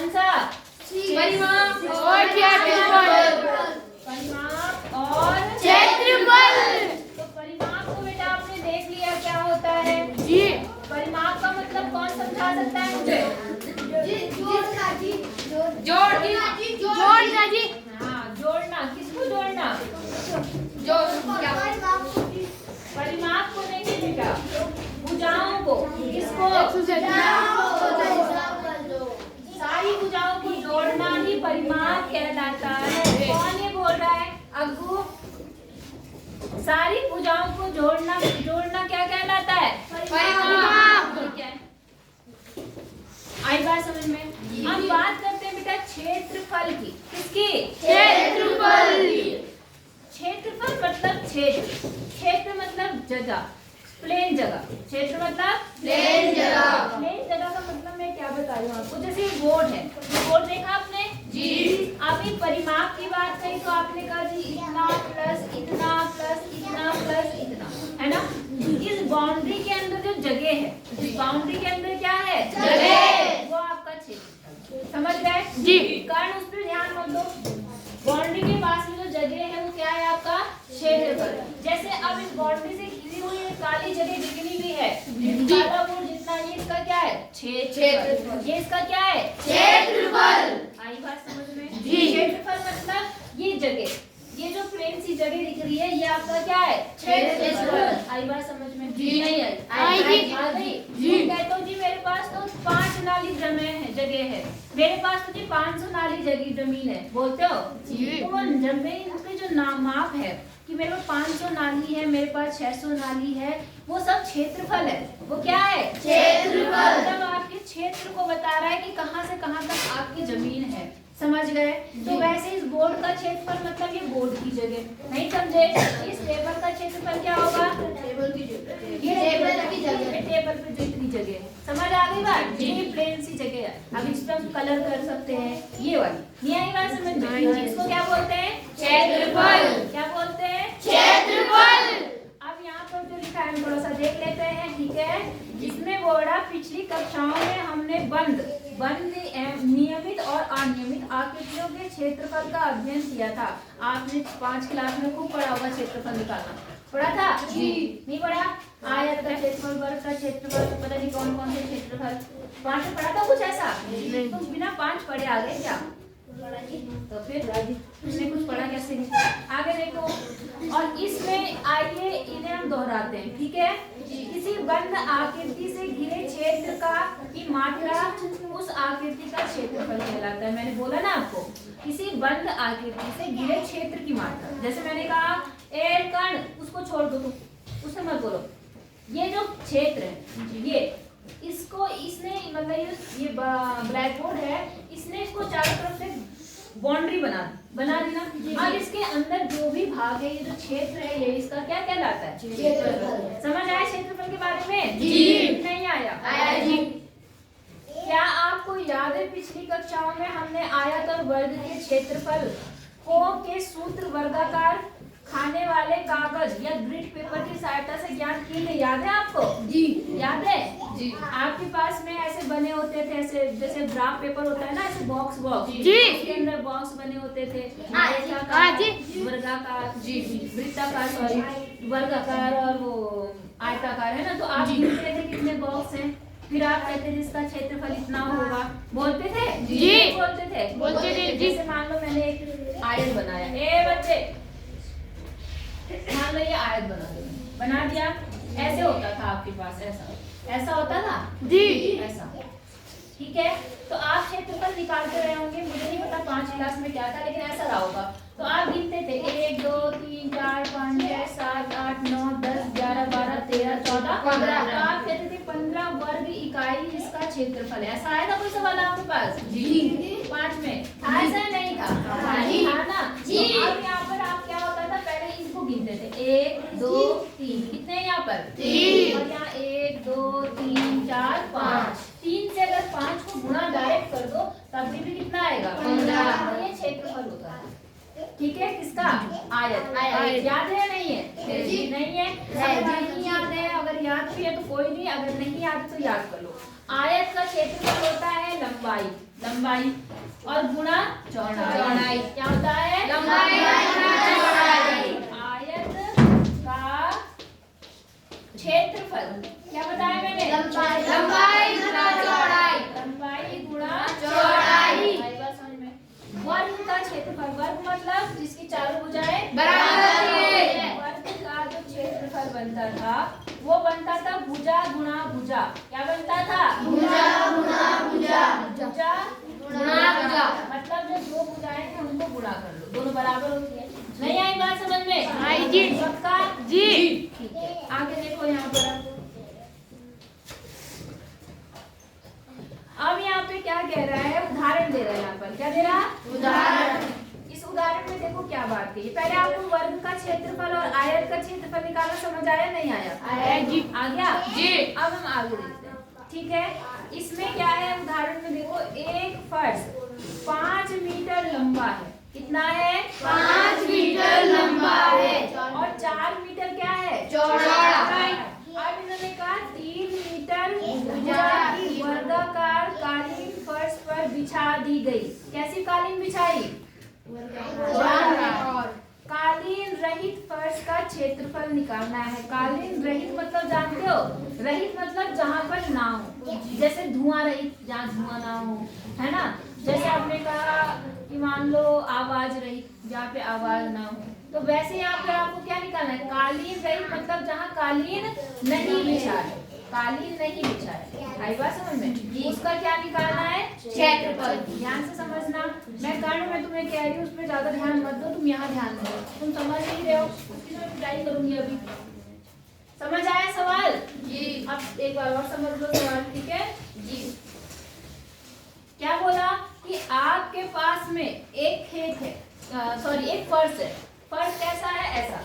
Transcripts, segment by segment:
कौन सा? परिमाप और क्षेत्रफल। परिमाप और क्षेत्रफल। तो परिमाप को बेटा आपने देख लिया क्या होता है जी। परिमाप का मतलब कौन समझा सकता है मुझे? जोड़ना जी। हाँ जोड़ना। किसको जोड़ना? परिमाप को नहीं बेटा, भुजाओं को। किसको? सारी भुजाओं को जोड़ना ही परिमाप कहलाता है। कौन ये बोल रहा है? अग्गू। सारी भुजाओं को जोड़ना क्या कहलाता है? परिमाप। ठीक है, आई बात समझ में? हम बात करते हैं बेटा क्षेत्रफल की। किसकी? क्षेत्रफल। क्षेत्रफल मतलब क्षेत्र। क्षेत्र मतलब जगह, प्लेन जगह। क्षेत्र मतलब प्लेन जगह। प्लेन जगह का मतलब मैं क्या बता रही हूँ आपको, जैसे ये बोर्ड है, बोर्ड देखा आपने? जी। अभी परिमाप की बात कही तो आपने कहा जी इतना प्लस इतना प्लस इतना प्लस इतना, है ना? इस बाउंड्री के अंदर जो जगह है, इस बाउंड्री के अंदर क्या है? जगह। वो आपका क्षेत्र। समझ गए? जी। कारण उस पर ध्यान मत दो। बाउंड्री के पास में जो जगह है वो क्या है आपका? क्षेत्रफल। जैसे अब इस बाउंड्री से घिरी हुई एक काली जगह जितनी भी है, काला बोर्ड जितना, ये इसका क्या है? क्षेत्रफल। ये इसका क्या है? क्षेत्रफल। आई बात समझ में? जी। क्षेत्रफल मतलब ये जगह, ये जो प्लेन सी जगह दिख रही है, ये आपका क्या है? क्षेत्रफल। आई बात समझ में? जी। नहीं आई जी। आ गई? जी। कहते हो जी मेरे पास तो 5 नाली जगह है, मेरे पास तो जी 500 नाली जमीन है, बोलते हो? जी। तो वो जमीन के जो माप है कि मेरे पास 500 नाली है, मेरे पास 600 नाली है, वो सब क्षेत्रफल है। वो क्या है? क्षेत्रफल। मतलब आपके क्षेत्र को बता रहा है कि कहाँ से कहाँ तक आपकी जमीन है। समझ गए? तो वैसे इस बोर्ड का क्षेत्रफल मतलब ये बोर्ड की जगह। नहीं समझे? इस टेबल का क्षेत्रफल क्या होगा? टेबल की जगह। ये टेबल की जगह, टेबल पे जो इतनी जगह है। समझ आ गई बात? ये प्लेन सी जगह है। अब इस पर हम कलर कर सकते हैं, ये वाली। नहीं आई बात समझ में? इसको क्या बोलते हैं? क्षेत्रफल। क्या बोलते हैं? क्षेत्रफल। अब यहाँ पर जो लिखा है हम थोड़ा सा देख लेते हैं, ठीक है? जिसमें बोर्डा पिछली कक्षाओं में हमने बंद नियमित और अनियमित आकृतियों के क्षेत्रफल का अध्ययन किया था। आपने 5 क्लास में खूब पढ़ा होगा क्षेत्रफल निकालना। पढ़ा था? जी। नहीं पढ़ा? आयत का क्षेत्रफल, वर्ग का क्षेत्रफल, पता नहीं कौन कौन से क्षेत्रफल 5 में पढ़ा था कुछ ऐसा? तुम बिना 5 पढ़े आ गए क्या? तो फिर तुमने कुछ पढ़ा कैसे? आगे देखो, और इसमें आइए इन्हें हम दोहराते हैं, ठीक है? किसी बंद आकृति से घिरे क्षेत्र की मात्रा उस आकृति का क्षेत्रफल कहलाता है। मैंने बोला ना आपको, किसी बंद आकृति से घिरे क्षेत्र की मात्रा। जैसे मैंने कहा एक कण, उसको छोड़ दो तुम, उससे मत बोलो। ये जो क्षेत्र है, ये इसको इसने मतलब ये ब्लैक बोर्ड है, इसने इसको चारों तरफ से बाउंड्री बना दी ना। अब इसके अंदर जो भी भाग है, ये जो क्षेत्र है, ये इसका क्या कहलाता है? क्षेत्रफल। समझ आया क्षेत्रफल के बारे में? जी। नहीं आया? आया जी। क्या आपको याद है पिछली कक्षाओं में हमने आयत और वर्ग के क्षेत्रफल को के सूत्र वर्गाकार खाने वाले कागज या ग्रिड पेपर की सहायता से ज्ञात किए थे? याद है आपको? जी। याद है? जी। आपके पास में ऐसे बने होते थे, ऐसे जैसे ग्राफ पेपर होता है ना, ऐसे बॉक्स जी। उसके अंदर बॉक्स बने होते थे, आयताकार, वर्गाकार, जी, वृत्ताकार, सॉरी, वर्गाकार और वो आयताकार, है ना? तो आप गिनते थे कितने बॉक्स हैं, फिर आप कहते थे इसका क्षेत्रफल इतना होगा, बोलते थे? जी। बोलते थे। जैसे मान लो मैंने एक आयत बनाया, ए बच्चे मान लो ये आयत बना दिया, ऐसे होता था आपके पास, ऐसा होता था जी। ऐसा, ठीक है? तो आप क्षेत्रफल निकालते रहे होंगे, मुझे नहीं पता 5 क्लास में क्या था, लेकिन ऐसा रहा होगा। तो आप गिनते थे 1 2 3 4 5 6 7 8 9 10 11 12 13 14 15। तो आप कहते थे 15 वर्ग इकाई इसका क्षेत्रफल है। ऐसा आया था कोई सवाल आपके पास? जी। 5 में था ऐसा? नहीं था? था ना? जी। अब यहाँ पर आप क्या होता था, पहले इनको गिनते थे 1 2 3, कितने यहाँ पर? 3। और यहाँ 1 2 3 4 5। 3 से अगर 5 को गुणा डायरेक्ट कर दो तब भी कितना आएगा? 15। ये क्षेत्रफल होता है, ठीक है? किसका? आयत। याद है या नहीं है? जी। नहीं है? अगर नहीं याद है, अगर याद भी है तो कोई नहीं, अगर नहीं याद तो याद कर लो। आयत का क्षेत्रफल होता है लंबाई, लंबाई और गुणा चौड़ाई। क्या होता है? लंबाई गुणा चौड़ाई। आयत का क्षेत्रफल क्या बताया मैंने? लंबाई गुणा चौड़ाई। लंबाई गुणा चौड़ाई। आई बात समझ में? वर्ग का क्षेत्रफल, वर्ग मतलब जिसकी चारों भुजाएं बराबर होती है। वर्ग का जो क्षेत्रफल बनता था वो बनता था भुजा गुणा भुजा। क्या बनता था? भुजा गुणा भुजा। भुजा गुणा भुजा। मतलब जो दो भुजाएं हैं उनको गुणा कर लो, दोनों बराबर होती है। नहीं आई बात समझ में? आई जी। पक्का? जी। ठीक है, आगे देखो यहाँ पर। अब यहाँ पे क्या कह रहा है? उदाहरण दे रहा है। यहाँ पर क्या दे रहा? उदाहरण। इस उदाहरण में देखो क्या बात कही। पहले आपको वर्ग का क्षेत्रफल और आयत का क्षेत्रफल निकालना समझ आया? नहीं आया? आया जी। आ गया जी। अब हम आगे देखते हैं। ठीक है, इसमें क्या है? उदाहरण में देखो, एक फर्श 5 मीटर लंबा है। कितना है? 5 मीटर लंबा है और 4 मीटर क्या है? चौड़ा। अब इन्होंने कहा 3 मीटर भुजा की वर्गाकार कालीन फर्श पर बिछा दी गई। कैसी कालीन बिछाई? कालीन रहित फर्श का क्षेत्रफल निकालना है। कालीन रहित मतलब जानते हो? रहित मतलब जहाँ पर ना हो, जैसे धुआं रहित, जहाँ धुआं ना हो, है ना? जैसे आपने कहा कि मान लो आवाज रहित, जहाँ पे आवाज ना हो, तो वैसे यहाँ पे आपको क्या निकालना है? कालीन रहित मतलब जहाँ कालीन नहीं बिछा है, कालीन नहीं बिछा है। आई बात समझ में? उसका क्या निकालना है? क्षेत्रफल। ध्यान से समझना। मैं कर्ण में तुम्हें कह रही हूँ, उसमें ज्यादा ध्यान मत दो, तुम यहाँ ध्यान दो। तुम समझ नहीं रहे हो, उसकी मैं पिटाई करूंगी अभी। समझ आया सवाल? जी। अब एक बार और समझ लो सवाल, ठीक है जी। क्या बोला कि आपके पास में एक खेत है, सॉरी एक फर्श है। फर्श कैसा है? ऐसा,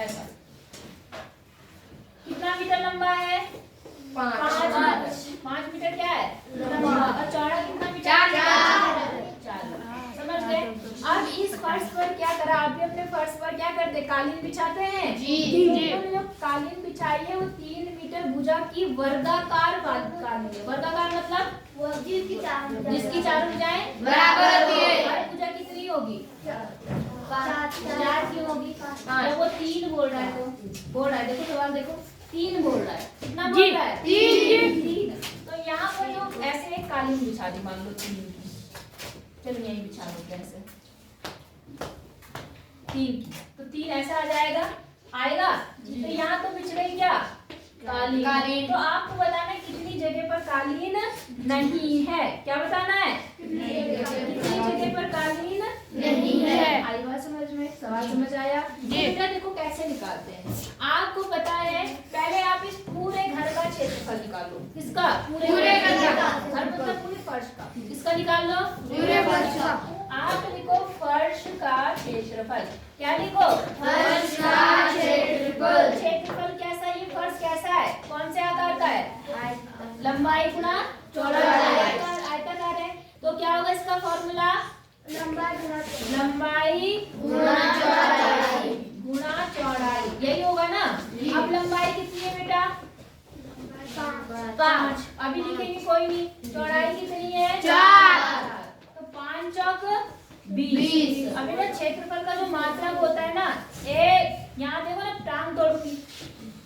ऐसा। कितना मीटर लंबा है? 5 मीटर क्या है? लंबा। और चौड़ा कितना मीटर? 4। समझ गए? अब इस फर्श पर क्या करा? आप भी अपने फर्श पर क्या करते? कालीन बिछाते हैं। जी। तो जो कालीन बिछाई है वो 3 मीटर भुजा की वर्गाकार कालीन है। वर्गाकार मतलब जिसकी चारों भुजाएं बराबर होती है। हर भुजा कितनी होगी? 4 की होगी। जब वो 3 बोल रहा है तो बोल रहा है, देखो सवाल देखो, 3 बोल रहा है। कितना बोल रहा है? 3। तो यहाँ पर जो ऐसे एक कालीन बिछा दी, मान लो 3 की, चलो यही बिछा दो ऐसे 3 की, तो 3 ऐसा आ जाएगा, आएगा। तो यहाँ तो बिछ गई क्या? कालीन। तो आपको बताना है कितनी जगह पर कालीन नहीं है। क्या बताना है? कितनी जगह पर कालीन नहीं है। आई बात समझ में? सवाल समझ आया? बेटा देखो कैसे निकालते हैं। आपको पता है, पहले आप इस पूरे घर का क्षेत्रफल निकालो। किसका? पूरे घर का। घर मतलब पूरे फर्श का। किसका निकाल लो? पूरे फर्श का। आप लिखो फर्श का क्षेत्रफल। क्या लिखो? फर्श का क्षेत्रफल। क्षेत्रफल कैसा? ये फर्श कैसा है? कौन से आकार का है? लंबाई गुणा चौड़ाई। आयताकार है, तो क्या होगा इसका फॉर्मूला? लंबाई गुणा चौड़ाई। गुणा चौड़ाई, यही होगा ना? अब लंबाई कितनी है बेटा? 5। अभी लिखेंगे कोई नहीं। चौड़ाई कितनी है? 4। तो 5 चौक 20। अभी ना क्षेत्रफल का जो मात्रक होता है ना, यहाँ देखो ना, टांग तोड़ूंगी,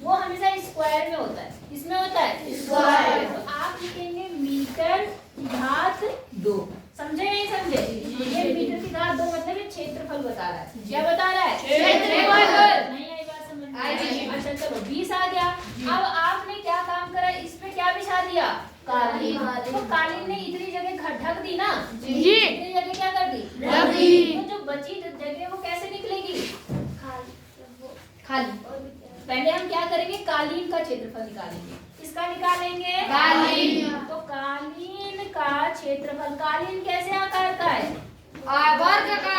वो हमेशा स्क्वायर में होता है। किसमें होता है? स्क्वायर। तो आप लिखेंगे मीटर घात 2। समझे नहीं समझे? ये मीटर की घात 2 मतलब ये क्षेत्रफल बता रहा है। क्या बता रहा है? क्षेत्रफल। नहीं आई बात समझ में? आई जी। अच्छा चलो 20 आ गया। अब आपने क्या काम करा? इस पे क्या बिछा दिया? कालीन। तो कालीन ने इतनी जगह ढक दी ना, जी। इतनी जगह क्या कर दी? ढक दी। तो जो बची जगह वो कैसे निकलेगी? खाली। पहले हम क्या करेंगे? कालीन का क्षेत्रफल निकालेंगे। किसका निकालेंगे? कालीन। तो कालीन का क्षेत्रफल, कालीन कैसे आकार का है? वर्ग का।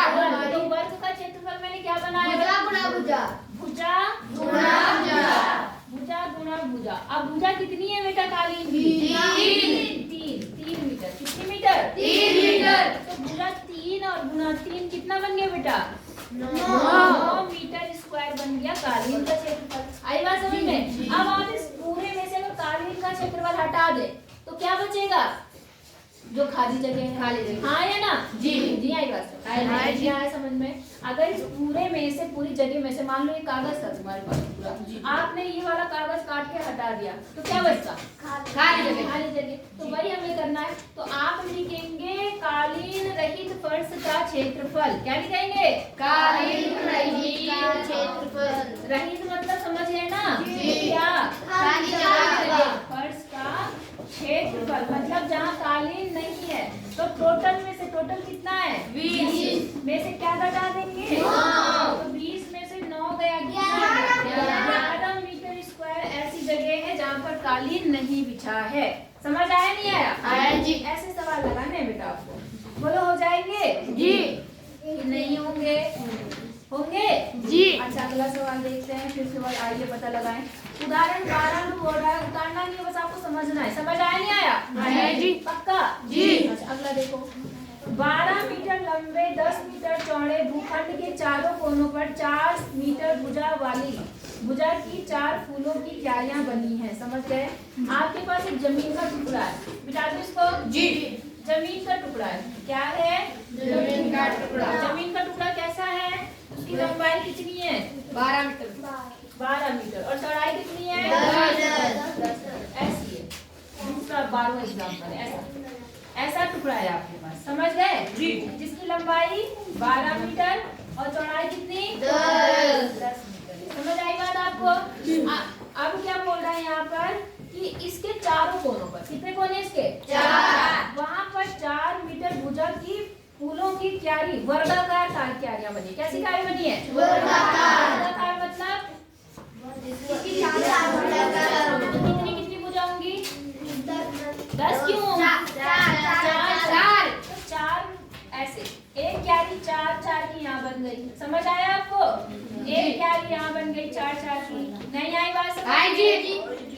तो वर्ग का क्षेत्रफल मैंने क्या बनाया? भुजा गुणा भुजा। भुजा गुणा भुजा। भुजा गुणा भुजा। अब भुजा कितनी है बेटा कालीन की? 3 मीटर। कितनी मीटर? 3 मीटर। तो भुजा 3 और गुणा 3 कितना बन गया बेटा? 9 मीटर स्क्वायर बन गया कालीन का क्षेत्रफल। आई बात समझ में? अब आप इस पूरे में से अगर कालीन का क्षेत्रफल हटा दे तो क्या बचेगा? जो खाली जगह है, खाली जगह। हाँ या ना? जी। जी आई बात हाँ जी आया समझ में। अगर इस पूरे में से पूरी जगह में से मान लो ये कागज था तुम्हारे पास पूरा, आपने ये वाला कागज काट के हटा दिया तो क्या बचता? खाली जगह। खाली जगह। तो वही हमें करना है। तो आप लिखेंगे कालीन रहित फर्श का क्षेत्रफल। क्या लिखेंगे? कालीन रहित का क्षेत्रफल। रहित मतलब समझ गए ना? जी। क्या? खाली जगह। फर्श का क्षेत्रफल मतलब जहाँ कालीन नहीं है। तो टोटल में से टोटल कितना है? 20 में से क्या घटा देंगे? 9। तो 20 में से 9 गया 11 मीटर स्क्वायर ऐसी जगह है जहाँ पर कालीन नहीं बिछा है। समझ आया नहीं आया? आया जी। ऐसे सवाल लगाने हैं बेटा आपको। बोलो हो जाएंगे? जी। कि नहीं होंगे? होंगे जी। अच्छा अगला सवाल देखते हैं। फिर सवाल आइए पता लगाएं। उदाहरण 12 में बोल रहा है, उतारना नहीं है, बस आपको समझना है। समझ आया नहीं आया? आया जी। पक्का? जी। अच्छा अगला देखो। 12 मीटर लंबे 10 मीटर चौड़े भूखंड के चारों कोनों पर 4 मीटर भुजा की 4 फूलों की क्यारियां बनी हैं। समझ गए? आपके पास एक जमीन का टुकड़ा है, बिठा दो इसको। जी। जमीन का टुकड़ा है। क्या है? जमीन का टुकड़ा। जमीन का टुकड़ा कैसा है? उसकी लंबाई कितनी है? 12 मीटर। 12 मीटर। और चौड़ाई कितनी है? 10। ऐसी है। दूसरा 12वां एग्जाम्पल है। ऐसा टुकड़ा है आपके पास। समझ गए? जी। जिसकी लंबाई 12 मीटर और चौड़ाई कितनी? 10 मीटर। समझ आई बात आपको? अब क्या बोल रहा है यहाँ पर कि इसके चारों कोनों पर, कितने कोने इसके? 4। वहाँ पर 4 मीटर भुजा की फूलों की क्यारी, वर्गाकार क्यारियां बनी। कैसी क्यारी बनी है? वर्गाकार मतलब कितनी कितनी भुजा होंगी? 10 क्यों? 4। तो 4 ऐसे एक क्यारी 4 की यहाँ बन गई। समझ आया आपको? एक क्यारी यहाँ बन गई 4 की। नहीं आई बात समझ? आई जी।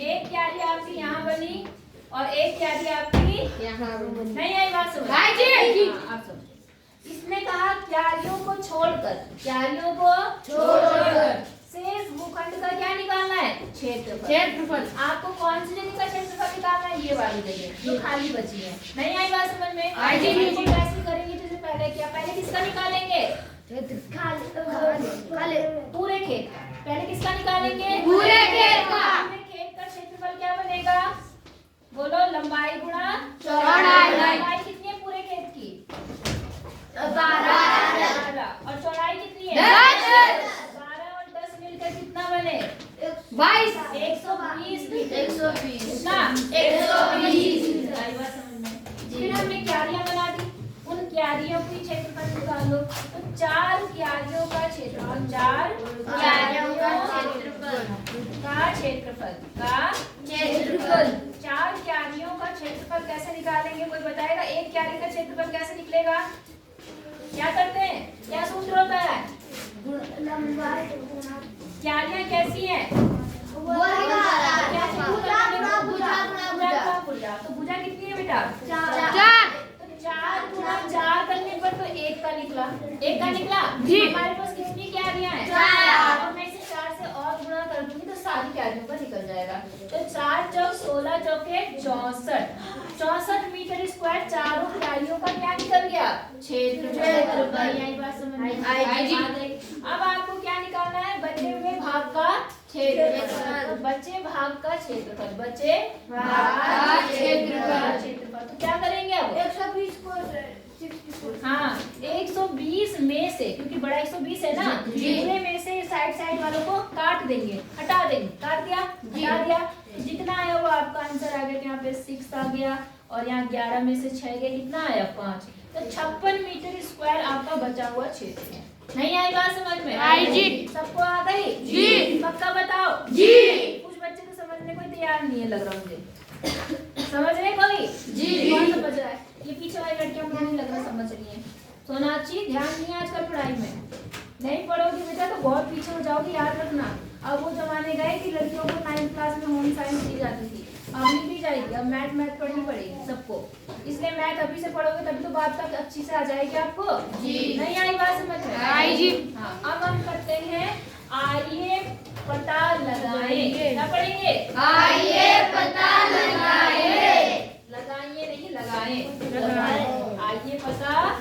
एक क्यारी आपकी यहाँ बनी और एक क्यारी आपकी नहीं आई बात समझ? आई जी। हाँ, आप समझ। इसने कहा क्यारियों को छोड़कर शेष भूखंड का क्या निकालना है? क्षेत्रफल। आपको कौन सी जगह का क्षेत्रफल निकालना है? ये वाली जगह जो खाली बची है। नहीं आई बात समझ में? आई जी। इसको कैसे करेंगे जैसे पहले किया? पहले किसका निकालेंगे? पूरे खेत। पहले किसका निकालेंगे? पूरे खेत का। पूरे खेत का क्षेत्रफल क्या बनेगा? बोलो लंबाई गुणा चौड़ाई। लंबाई कितनी है पूरे खेत की? 12। और चौड़ाई कितनी है? 10। 12 और 10 मिलकर कितना बने? 22। 120 मीटर। 120। कितना? 120। आई बात समझ में? फिर हमने क्यारियां बना दी। उन क्यारियों की क्षेत्रफल निकाल लो। तो 4 क्यारियों का क्षेत्रफल, 4 क्यारियों का क्षेत्रफल। 4 क्यारियों का क्षेत्रफल कैसे निकालेंगे? कोई बताएगा? एक क्यारी का क्षेत्रफल कैसे निकलेगा? क्या करते हैं? क्या सूत्र होता है? क्यारियां कैसी हैं? तो भुजा कितनी है बेटा? 4। तो 4 गुणा 4 करने पर तो 1 का निकला। जी। हमारे पास कितनी क्यारियां हैं? 4। और मैं इसे 4 से और गुणा कर दूंगी तो सारी क्यारियों का निकल जाएगा। तो 4 चौक 16 चौके 64 मीटर स्क्वायर चारों क्यारियों का क्या निकल गया? क्षेत्रफल। यही बात समझ में आई जी। आ गई। अब आपको क्या निकालना है? बचे हुए भाग का क्षेत्रफल। बचे भाग का क्षेत्रफल। तो क्या करेंगे अब? 120 को हाँ 120 में से, क्योंकि बड़ा 120 है ना, पूरे में से साइड वालों को काट देंगे, हटा देंगे। काट दिया, हटा दिया, जितना आया वो आपका आंसर आ गया। यहाँ पे 6 आ गया और यहाँ 11 में से 6 गया, कितना आया? 5। तो 56 मीटर स्क्वायर आपका बचा हुआ क्षेत्र है। नहीं आई बात समझ में? आई जी। सबको आ गई? जी। पक्का बताओ? जी। कुछ बच्चे तो समझने को तैयार नहीं है, लग रहा मुझे। समझ रहे कोई? जी। कौन समझ रहा है? ये पीछे वाली लड़कियां मुझे नहीं लग रहा समझ रही है। सोनाक्षी ध्यान नहीं है आजकल पढ़ाई में। नहीं पढ़ोगी बेटा तो बहुत पीछे हो जाओगी, याद रखना। अब वो जमाने गए कि लड़कियों को 9th क्लास में होम साइंस दी जाती थी। अब नहीं दी जाएगी, अब मैथ पढ़नी पड़ेगी सबको। इसलिए मैथ अभी से पढ़ोगे तभी तो बात तक अच्छी से आ जाएगी आपको। जी। नहीं आई बात समझ में? आई जी। हाँ अब हम करते हैं आइए पता लगाएं। क्या पढ़ेंगे? आइए पता लगाएं। लगाइए नहीं लगाएं।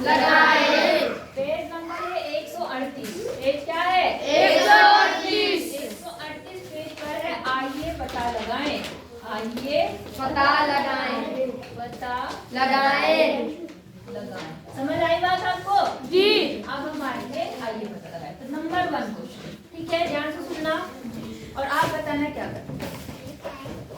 लगाए। पेज नंबर है 138। पेज क्या है? 138। 138 पेज पर है। आइए पता लगाएं। आइए पता लगाएं। पता लगाएं। लगाएं। समझ आई बात आपको? जी। अब हम आएंगे आइए पता लगाएं। तो नंबर 1 क्वेश्चन, ठीक है, ध्यान से सुनना और आप बताना क्या करना।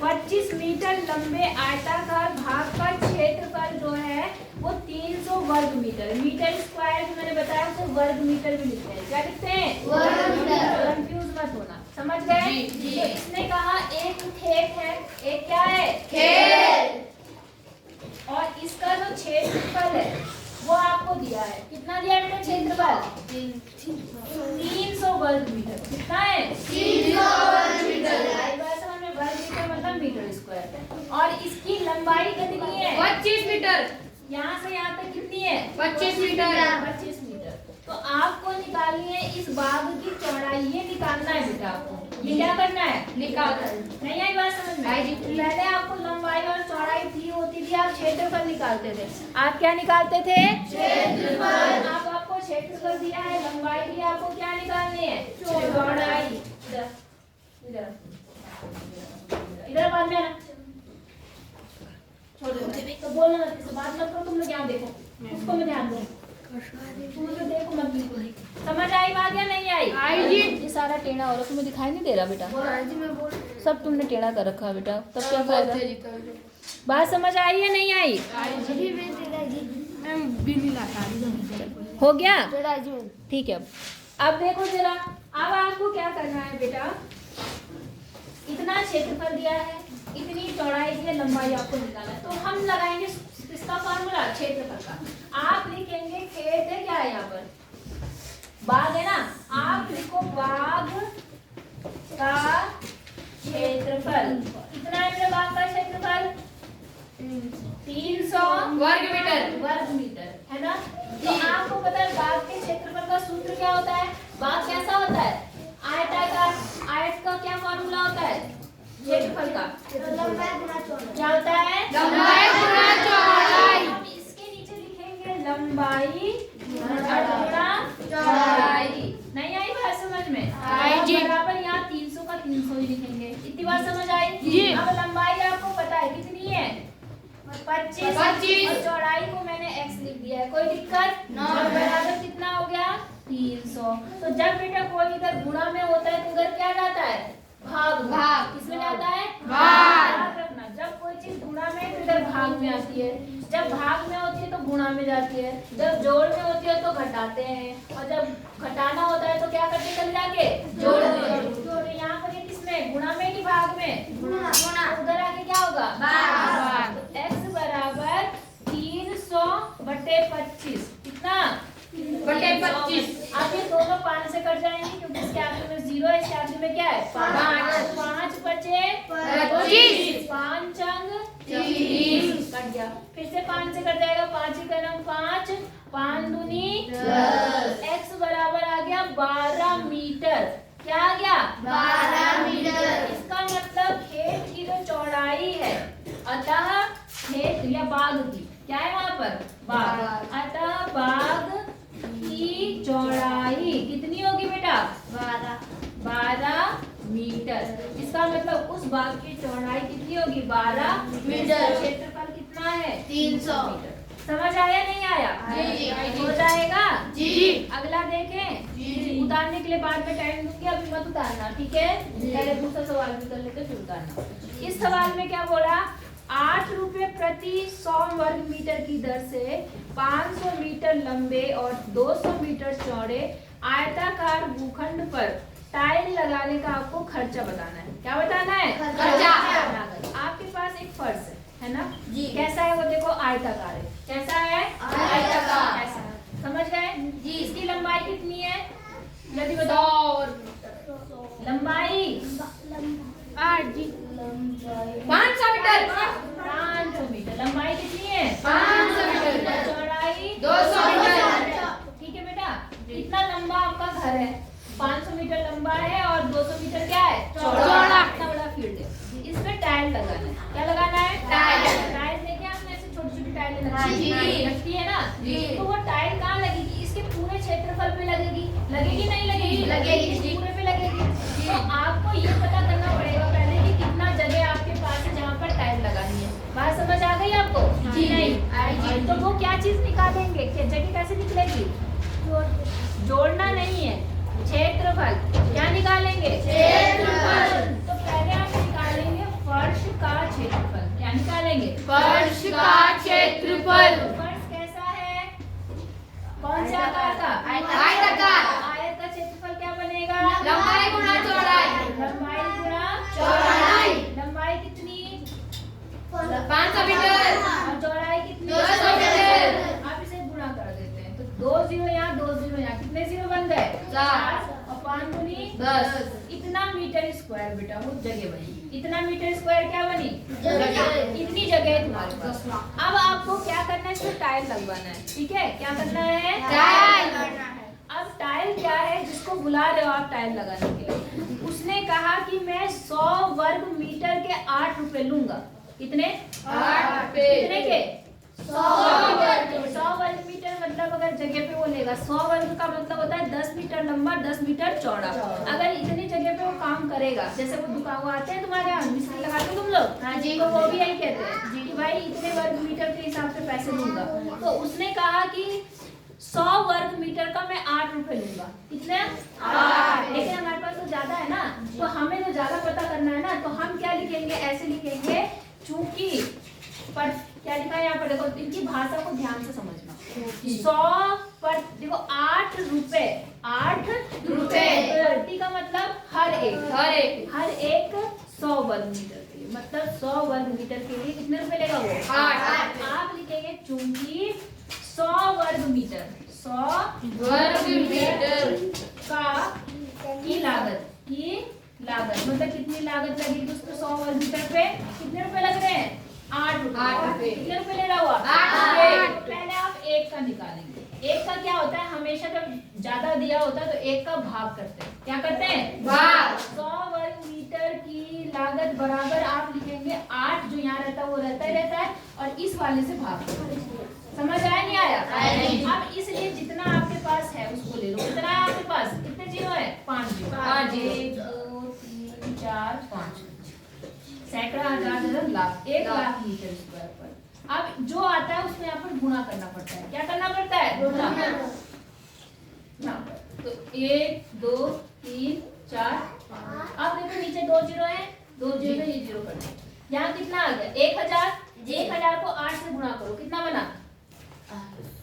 25 मीटर लंबे आयताकार भाग का क्षेत्रफल जो है वो 300 वर्ग मीटर। मीटर स्क्वायर जो मैंने बताया उसे वर्ग मीटर भी लिखते हैं। क्या लिखते हैं? वर्ग मीटर। कंफ्यूज मत होना, समझ गए? जी। तो इसने कहा एक खेत है, एक क्या है? खेत। और इसका जो क्षेत्रफल है वो आपको दिया है। कितना दिया है बेटा क्षेत्रफल? 300 वर्ग मीटर। कितना है? 300 वर्ग मीटर। समझ में? वर्ग मीटर मतलब मीटर स्क्वायर। और इसकी लंबाई कितनी है? 25 मीटर। यहाँ से यहाँ तक कितनी है? 25 मीटर। 25 मीटर। तो आपको निकालनी है इस बाग की चौड़ाई। ये निकालना है बेटा आपको। ये क्या करना है? निकालना। नहीं आई बात समझ में? पहले आपको लंबाई और चौड़ाई दी होती थी, आप क्षेत्रफल निकालते थे। आप क्या निकालते थे? क्षेत्रफल। अब आपको क्षेत्रफल दिया है, लंबाई दी, आपको क्या निकालनी है? चौड़ाई। इधर इधर इधर बाद में आना। छोड़ दो तो बोलना मत, किसी बात मत करो। तुम लोग यहाँ देखो, उसको मैं ध्यान दो। तुम लोग देखो मत, बिल्कुल। समझ आई बात या नहीं आई? आई जी। ये सारा टेढ़ा हो रहा, तुम्हें दिखाई नहीं दे रहा बेटा? सब तुमने टेढ़ा कर रखा है बेटा, तब क्या फायदा? बात समझ आई या नहीं आई? हो गया? ठीक है। अब देखो जरा, अब आपको क्या करना है बेटा? इतना क्षेत्रफल दिया है, इतनी चौड़ाई दी है, लंबाई आपको निकालना है। तो हम लगाएंगे इसका फॉर्मूला क्षेत्रफल का। आप लिखेंगे खेत है, क्या है यहाँ पर? बाग है ना। आप लिखो बाग का क्षेत्रफल। कितना है मेरे बाग का क्षेत्रफल? 300 वर्ग मीटर। वर्ग मीटर है ना। तो आपको पता है बाग के क्षेत्रफल का सूत्र क्या होता है? बाग कैसा होता है? आयताकार। आयत का क्या फॉर्मूला होता है? क्षेत्रफल का क्या होता है? लंबाई गुना चौड़ाई। हम इसके नीचे लिखेंगे लंबाई गुना चौड़ाई। नहीं आई बात समझ में? आई जी। बराबर यहाँ 300 का 300 ही लिखेंगे। इतनी बात समझ आई? जी। अब लंबाई आपको पता है कितनी है? 25। 25। और चौड़ाई को मैंने x लिख दिया है, कोई दिक्कत? और बराबर कितना हो गया? 300। तो जब बेटा कोई इधर गुणा में होता है तो उधर क्या जाता है? भाग। भाग। किसमें जाता है? भाग। याद रखना, जब कोई चीज गुणा में है तो इधर भाग में आती है, जब भाग में होती है तो गुणा में जाती है, जब जोड़ में होती है तो घटाते हैं, और जब घटाना होता है तो क्या करते हैं? जाके जोड़। यहाँ पर ये किसमें? गुणा में कि भाग में? गुणा। उधर आके क्या होगा? भाग। तो x बराबर 300 बटे 25। कितना? बटे 25। अब ये दोनों 5 से कट जाएंगे क्योंकि इसके आगे में 0 है, इसके आगे में क्या है? 5। 5 बचे 25। 5 अंग 30 कट गया। फिर से 5 से कट जाएगा। 5 ही करम 5, 5 दूनी 10। x बराबर आ गया 12 मीटर। क्या आ गया? 12 मीटर। इसका मतलब खेत की जो चौड़ाई है, अतः खेत या बाग की क्या है वहां पर? बाग। अतः बाग की चौड़ाई कितनी होगी बेटा? 12 मीटर। इसका मतलब उस बाग की चौड़ाई कितनी होगी? 12 मीटर। क्षेत्रफल कितना है? 300 मीटर। समझ आया नहीं आया? जी। हो जाएगा? जी। अगला देखें। जी। उतारने के लिए बाद में टाइम दूंगी, अभी मत उतारना, ठीक है? पहले दूसरा सवाल भी कर लेते फिर उतारना। इस सवाल में क्या बोला? 8 रुपए प्रति 100 वर्ग मीटर की दर से 500 मीटर लंबे और 200 मीटर चौड़े आयताकार भूखंड पर टाइल लगाने का आपको खर्चा बताना है। क्या बताना है? खर्चा। आपके पास एक फर्श है ना जी। कैसा है वो? देखो आयताकार है। कैसा है? आयताकार। ऐसा। समझ गए? जी। इसकी लंबाई कितनी है? जल्दी बताओ। लंबाई 8 जी। 500 मीटर। 500 मीटर। लंबाई कितनी है? 500 मीटर। चौड़ाई 200 मीटर। ठीक है बेटा। इतना लंबा आपका घर है, 500 मीटर लंबा है और 200 मीटर क्या है? चौड़ा। इतना बड़ा फील्ड है। इसमें टाइल लगाना है। क्या लगाना है? टाइल। टाइल देखिए आपने ऐसे छोटी छोटी टाइलें हाँ जी। लगती है ना? जी। तो वो टाइल कहाँ लगेगी? इसके पूरे क्षेत्रफल पे लगेगी। लगेगी नहीं लगेगी? लगेगी। इस पूरे पे लगेगी। तो आपको ये पता करना पड़ेगा पहले कि कितना जगह आपके पास है जहाँ पर टाइल लगानी है। बात समझ आ गई आपको? जी। नहीं। तो वो क्या चीज निकालेंगे? जगह कैसे निकलेगी? जोड़ना नहीं है, क्षेत्रफल। क्या निकालेंगे? क्षेत्रफल। तो पहले आप निकालेंगे फर्श का क्षेत्रफल। क्या निकालेंगे? फर्श का क्षेत्रफल। फर्श कैसा है? कौन से आकार का? आयताकार। आयत का क्षेत्रफल क्या बनेगा? लंबाई गुणा चौड़ाई। लंबाई गुणा चौड़ाई। लंबाई कितनी? 500 मीटर। और चौड़ाई कितनी? 200 मीटर। आप इसे गुणा कर देते हैं तो 2 जीरो यहाँ, 2 जीरो यहाँ, कितने जीरो बन गए? 4 और 5 दूनी 10। इतना मीटर स्क्वायर बेटा वो जगह बनी। इतना मीटर स्क्वायर क्या बनी? जगह। इतनी जगह है तुम्हारे पास। अब आपको क्या करना है? इसमें टाइल लगवाना है। ठीक है, क्या करना है? टाइल। अब टाइल क्या है जिसको बुला रहे हो आप टाइल लगाने के लिए? उसने कहा कि मैं 100 वर्ग मीटर के 8 रुपए लूंगा। कितने? 8 रुपए। कितने के? 100 वर्ग। 100 वर्ग मीटर मतलब अगर जगह पे वो लेगा 100 वर्ग का मतलब होता है 10 मीटर लंबा, 10 मीटर चौड़ा। अगर इतनी जगह पे वो काम करेगा, जैसे वो दुकान वो आते हैं तुम्हारे यहाँ मिस्त्री लगाते हो तुम लोग? हाँ जी। तो वो भी यही कहते हैं कि भाई इतने वर्ग मीटर के हिसाब से पैसे लूंगा। तो उसने कहा कि 100 वर्ग मीटर का मैं 8 रुपए लूंगा। कितने? 8। लेकिन हमारे पास तो ज्यादा है ना, तो हमें तो ज्यादा पता करना है ना, तो हम क्या लिखेंगे? ऐसे लिखेंगे, चूंकि पर क्या लिखा है यहाँ पर? देखो इनकी भाषा को ध्यान से समझना। 100 पर देखो 8 रुपए, 8 रुपए प्रति का मतलब हर एक 100 वर्ग मीटर के लिए, मतलब 100 वर्ग मीटर के लिए कितने रुपए लेगा वो? 8। आप लिखेंगे चूंकि 100 वर्ग मीटर, 100 वर्ग मीटर का की लागत मतलब कितनी लागत लगेगी उसको? 100 वर्ग मीटर पे कितने रुपए लग रहे हैं? 8 रुपए। 8 रुपए। कितने रुपए ले रहा हुआ? 8 रुपए। पहले आप एक का निकालेंगे। एक का क्या होता है? हमेशा जब ज्यादा दिया होता है तो एक का भाग करते हैं। क्या करते हैं? भाग। 100 वर्ग मीटर की लागत बराबर आप लिखेंगे 8, जो यहाँ रहता है वो रहता ही रहता है, और इस वाले से भाग करेंगे। समझ आया नहीं आया? अब इसलिए जितना आपके पास है उसको ले लो। कितना है आपके पास? कितने जीरो है? 5 जीरो। 5 जीरो। 1 2 3 4 5 सैकड़ा, हजार, दर्जन, लाख, 1 लाख मीटर स्क्वायर पर। अब जो आता है उसको यहाँ पर गुणा करना पड़ता है। क्या करना पड़ता है? गुणा। तो 1 2 3 4 5। अब देखो नीचे 2 जीरो है, 2 जीरो ये जीरो कर दो। यहाँ कितना आ गया? 1000। 1000 को 8 से गुणा करो, कितना बना?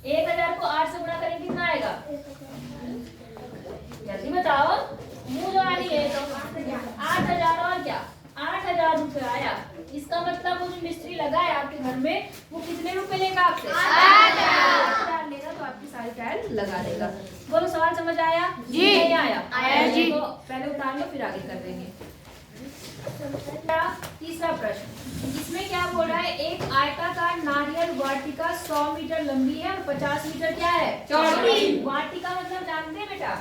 1000 को 8 से गुणा करेंगे कितना आएगा? जल्दी बताओ, मुंह जो आ रही है। तो 8000 और क्या? 8000 रुपए आया। इसका मतलब वो जो मिस्त्री लगा है आपके घर में वो कितने रुपए लेगा आपसे? 8000 लेगा, तो आपकी सारी टाइल लगा देगा। बोलो सवाल समझ आया? जी। नहीं आया? आया जी। तो पहले उतार लो फिर आगे कर देंगे। तीसरा प्रश्न, इसमें क्या बोल रहा है? एक आयताकार नारियल वाटिका 100 मीटर लंबी है और 50 मीटर क्या है? चौड़ी। वाटिका मतलब जानते हैं बेटा?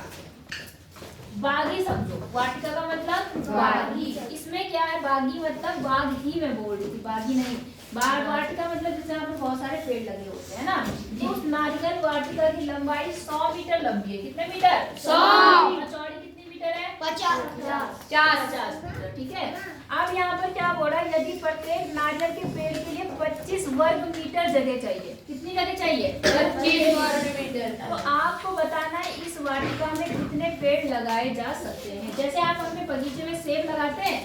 बागी समझो। वाटिका का मतलब बागी। इसमें क्या है? बागी मतलब बाग ही मैं बोल रही थी, बागी नहीं। बाग वाटिका मतलब जैसे यहाँ पर बहुत सारे पेड़ लगे होते हैं ना, तो उस नारियल वाटिका की लंबाई 100 मीटर लंबी है। कितने मीटर? 100। और चौड़ी कितनी मीटर है? 50। 50 मीटर। ठीक है, अब यहाँ पर क्या बोल रहा है? यदि प्रत्येक नारियल के पेड़ के लिए 25 वर्ग मीटर जगह चाहिए। कितनी जगह चाहिए? 25 वर्ग मीटर। तो आपको बताना है इस वाटिका में कितने पेड़ लगाए जा सकते हैं। जैसे आप अपने बगीचे में सेब लगाते हैं,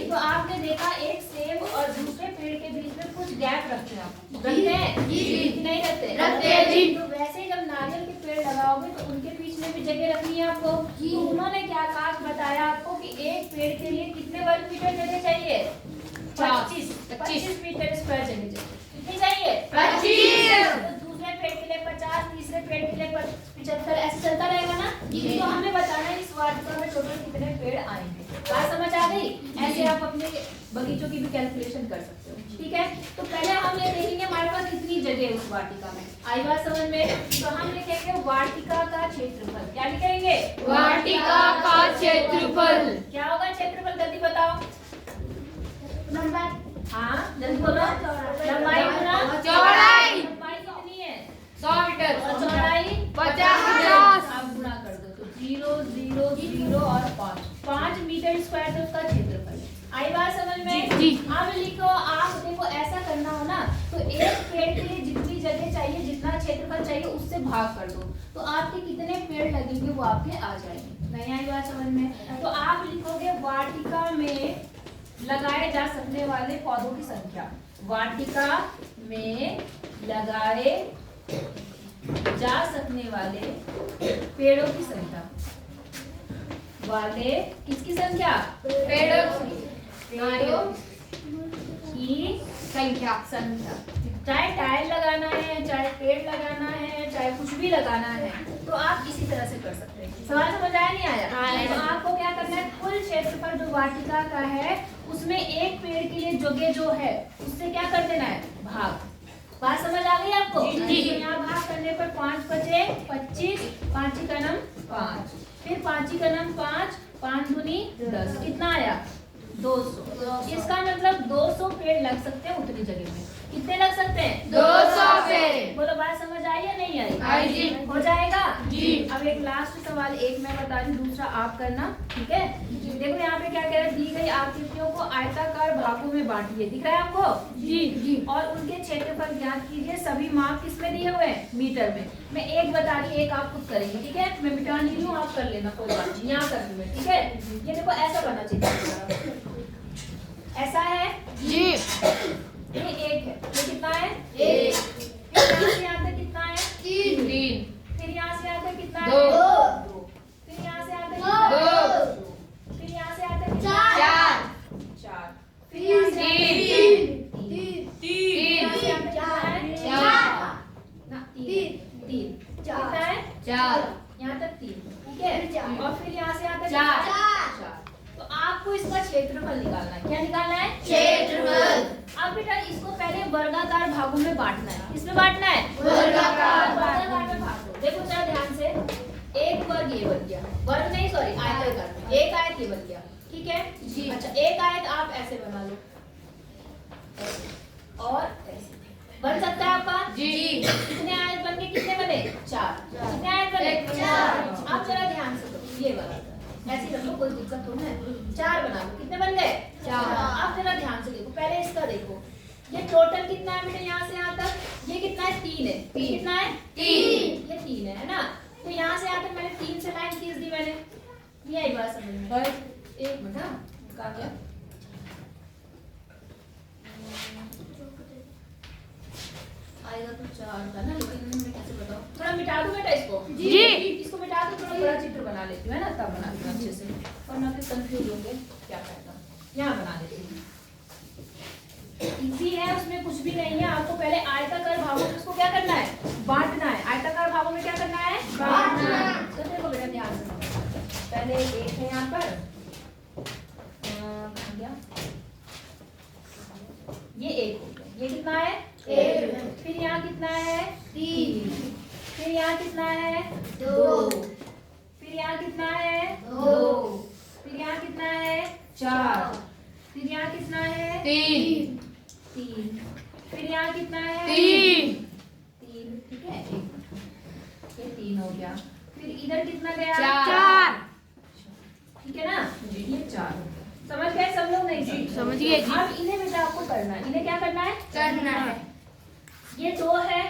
तो आपने देखा एक सेब और दूसरे पेड़ के बीच में कुछ गैप रखते हैं। आप रखते हैं? जी। नहीं रखते? रखते हैं जी। तो वैसे जब नारियल के पेड़ लगाओगे तो उनके बीच में भी जगह रखनी है आपको। तो उन्होंने क्या कहा? बताया आपको कि एक पेड़ के लिए कितने वर्ग मीटर जगह चाहिए? 25 मीटर स्क्वायर जगह चाहिए। कितनी चाहिए? 25। तो दूसरे पेड़ के लिए 50, तीसरे पेड़ के लिए 75, ऐसे चलता रहेगा ना। तो हमें बताना है इस वाटिका में टोटल कितने पेड़ आएंगे। बात समझ आ गई? ऐसे आप अपने बगीचों की भी कैलकुलेशन कर सकते हो। ठीक है, तो पहले हम ये देखेंगे हमारे पास कितनी जगह है उस वाटिका में। आई बात समझ में? तो हम लिखेंगे वाटिका का क्षेत्रफल। क्या लिखेंगे? वाटिका का क्षेत्रफल। क्या होगा क्षेत्रफल? जल्दी बताओ। हाँ जल्दी बोलो। लंबाई गुना चौड़ाई। लंबाई 100 मीटर। और चौड़ाई 50। आप गुणा कर दो तो 0 0 0 और 5 मीटर स्क्वायर तो उसका क्षेत्रफल। आई बात समझ में? जी। अब लिखो, आप देखो ऐसा करना हो ना तो एक पेड़ के लिए जितनी जगह चाहिए, जितना क्षेत्रफल चाहिए उससे भाग कर दो तो आपके कितने पेड़ लगेंगे वो आपके आ जाएंगे। नहीं आई बात समझ में? तो आप लिखोगे वाटिका में लगाए जा सकने वाले पौधों की संख्या। वाटिका में लगाए जा सकने वाले पेड़ों की संख्या। वाले किसकी संख्या? पेड़ों की संख्या। चाहे टाइल लगाना है, चाहे पेड़ लगाना है, चाहे कुछ भी लगाना है तो आप इसी तरह से कर सकते हैं। सवाल समझ आया नहीं आया? तो आपको क्या करना है, कुल क्षेत्रफल जो वाटिका का है उसमें एक पेड़ के लिए जगह जो है उससे क्या कर देना है, भाग। बात समझ आ गई आपको? तो यहाँ भाग करने पर 5 बचे 25, 5 का नम 5, फिर 5 का नम 5, 5 दूनी 10, कितना आया 200। इसका मतलब 200 पेड़ लग सकते हैं उतनी जगह में। कितने लग सकते हैं? 200 पेड़। बोलो बात समझ आई या नहीं आई? आई जी। हो जाएगा जी। अब एक लास्ट सवाल, एक मैं बता रही हूँ, दूसरा आप करना, ठीक है? देखो यहाँ पे क्या कह रहा है, दी गई आकृतियों को आयताकार भागों में बांटिए। दिख रहा है आपको? जी। और उनके क्षेत्रफल ज्ञात कीजिए। सभी माप किसमें दिए हुए हैं? मीटर में। मैं एक बता रही हूँ, एक आप खुद करेंगे, ठीक है? मैं मिटा नहीं हूँ, आप कर लेना, कोई बात नहीं। यहाँ कर दूँ मैं, ठीक है? ये देखो ऐसा करना चाहिए, ऐसा है जी। ये एक है, ये कितना है? 1। फिर यहाँ से यहाँ तक कितना है? 3। फिर यहाँ से यहाँ तक कितना है? 2। फिर यहाँ से यहाँ तक कितना है? 2। फिर यहाँ से यहाँ तक कितना है? 4। फिर यहाँ से यहाँ तक 3। यहाँ से यहाँ तक कितना है? 4। ना 3 कितना है? 4। यहाँ तक 3, ठीक है? और फिर यहाँ से यहाँ तक 4। तो आपको इसका क्षेत्रफल निकालना है। क्या निकालना है? क्षेत्रफल। अब बेटा इसको पहले वर्गाकार भागों में बांटना है। किसमें बांटना है? वर्गाकार में भाग दो। देखो जरा ध्यान से, एक वर्ग ये बन गया, वर्ग नहीं सॉरी आयताकार, एक आयत ये बन गया, ठीक है जी। अच्छा, एक आयत आप ऐसे बना लो और ऐसे बन सकता है आपका? जी। कितने आयत बन गए? कितने बने? 4। कितने आयत बने? 4। आप जरा ध्यान से दो, ये वाला ऐसे रख लो, कोई दिक्कत तो है। 4 बना लो। कितने बन गए? 4। आप जरा ध्यान से देखो, पहले इसका देखो, ये टोटल कितना है बेटा यहाँ से यहाँ तक? ये कितना है? 3 है। कितना है? 3। ये 3 है ना? तो यहाँ से यहाँ तक मैंने 3 से लाइन खींच दी मैंने। ये आई बात समझ में? एक मिनट, हाँ कहा गया? आएगा तो 4 का ना, लेकिन मैं कैसे बताऊँ? थोड़ा मिटा दूँ बेटा इसको? जी। इसको मिटा दूँ, थोड़ा बड़ा चित्र बना लेती हूँ, है ना? तब बना दूँ अच्छे से, वरना फिर कंफ्यूज होंगे क्या फायदा। यहाँ बना देती हूँ। इजी है, उसमें कुछ भी नहीं है। आपको पहले आयताकार भागों में उसको क्या करना है? बांटना है। आयताकार भागों में क्या करना है? बांटना। तो देखो बेटा ध्यान से समझो। पहले एक है यहाँ पर, कहाँ गया? ये एक हो गया। ये कितना है? 1। फिर यहाँ कितना है? 3। फिर यहाँ कितना है? 2। फिर यहाँ कितना है? 2। फिर यहाँ कितना है? 4। फिर यहाँ कितना है? 3। 3। फिर यहाँ कितना है? 3। 3, ठीक है? ये 3 हो गया। फिर इधर कितना गया? 4। ठीक है ना? ये 4 हो गया। समझ गए सब लोग? नहीं समझ गए जी। अब इन्हें बेटा आपको करना है। इन्हें क्या करना है? करना है। ये 2 है,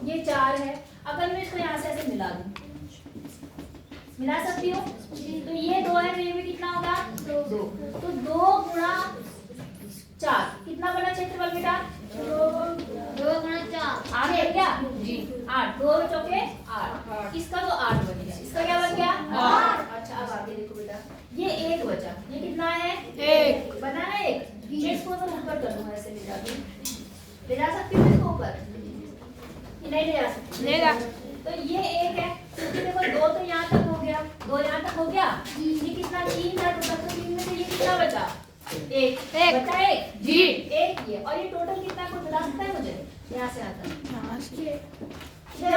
ये 4 है। अगर मैं इसको यहाँ से ऐसे मिला दूं, मिला सकती हूँ? तो ये 2 है, तो ये भी कितना होगा? 2। तो 2 गुणा 4 कितना बना क्षेत्रफल बेटा? 2 गुणा 4। 8 बन गया? जी। 8, 2 चौके 8। इसका तो 8 बन गया। इसका क्या बन गया? 8। अच्छा अब आगे देखो बेटा, ये 1 बचा। ये कितना है? 1। बना है 1। इसको तो ऊपर कर दूंगा, ऐसे ले जा सकती हूँ इसको ऊपर? नहीं ले जा सकती। ले जा। तो ये 1 है, क्योंकि देखो 2 तो यहाँ तक हो गया, 2 यहाँ तक हो गया। ये कितना? 3 था टोटल, तो 3 में से ये कितना बचा? 1 बचा। 1 जी। 1 ये, और ये टोटल कितना कुछ बता सकता है मुझे? यहाँ से आता है 6,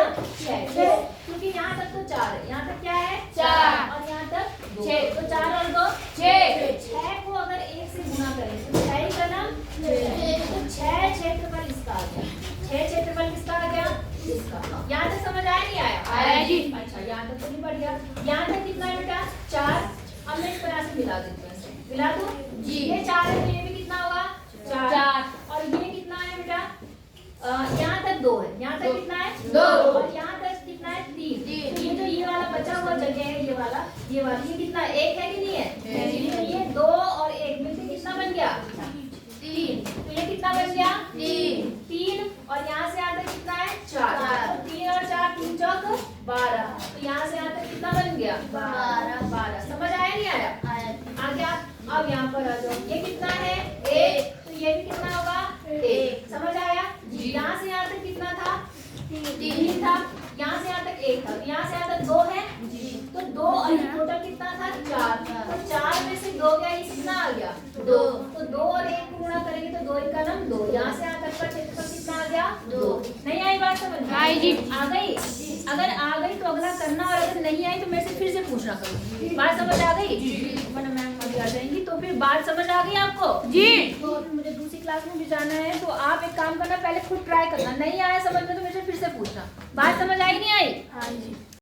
क्योंकि यहाँ तक तो 4 है, यहाँ तक क्या है? 4, और यहाँ तक 6, तो 4 और 2 6 को अगर 1 से गुणा करें तो 6 का नाम 6, तो 6 क्षेत्रफल इसका आ गया। 6 क्षेत्रफल किसका आ गया? इसका। भी बढ़ गया। यहाँ तक कितना है बेटा 4। अब मैं इस तरह से मिला देती हूँ, ऐसे मिला दूँ जी। ये 4 है तो ये भी कितना होगा 4 और ये कितना है बेटा यहाँ तक 2 है, यहाँ तक कितना है 2 और यहाँ तक कितना है 3। ये जो ये वाला बचा हुआ जगह है ये वाला ये कितना 1 है कि नहीं है? तो ये 2 और 1 मिलकर कितना बन गया 3। तो ये कितना बन गया 3 और यहाँ से यहाँ तक कितना है 4। तो 3 और 4 3 चौक 12। तो यहाँ से यहाँ तक कितना बन गया 12। समझ आया नहीं आया? आ गया। अब यहाँ पर आ जाओ, ये कितना है 1 तो ये भी कितना होगा 1। समझ आया? यहाँ से यहाँ तक कितना था 3 था, यहाँ से यहाँ तक 1 था, यहाँ से यहाँ तक 2 है तो 2 और टोटल कितना था 4। तो 4 में से 2 गया, ये कितना आ गया 2। तो 2 और 1 को गुणा करेंगे तो 2 1 का नाम 2। यहाँ से यहाँ तक का क्षेत्रफल कितना आ गया 2। नहीं आई बात समझ में? आई जी। आ गई? अगर आ गई तो अगला करना और अगर नहीं आई तो मेरे से फिर से पूछना करो। बात समझ आ गई? वरना मैम अभी आ जाएंगी तो फिर बात समझ आ गई आपको? जी। तो अभी मुझे दूसरी क्लास में भी जाना है तो आप एक काम करना, पहले खुद ट्राई करना, नहीं आया समझ में तो मेरे से फिर से पूछना। बात समझ आई नहीं आई? हाँ जी।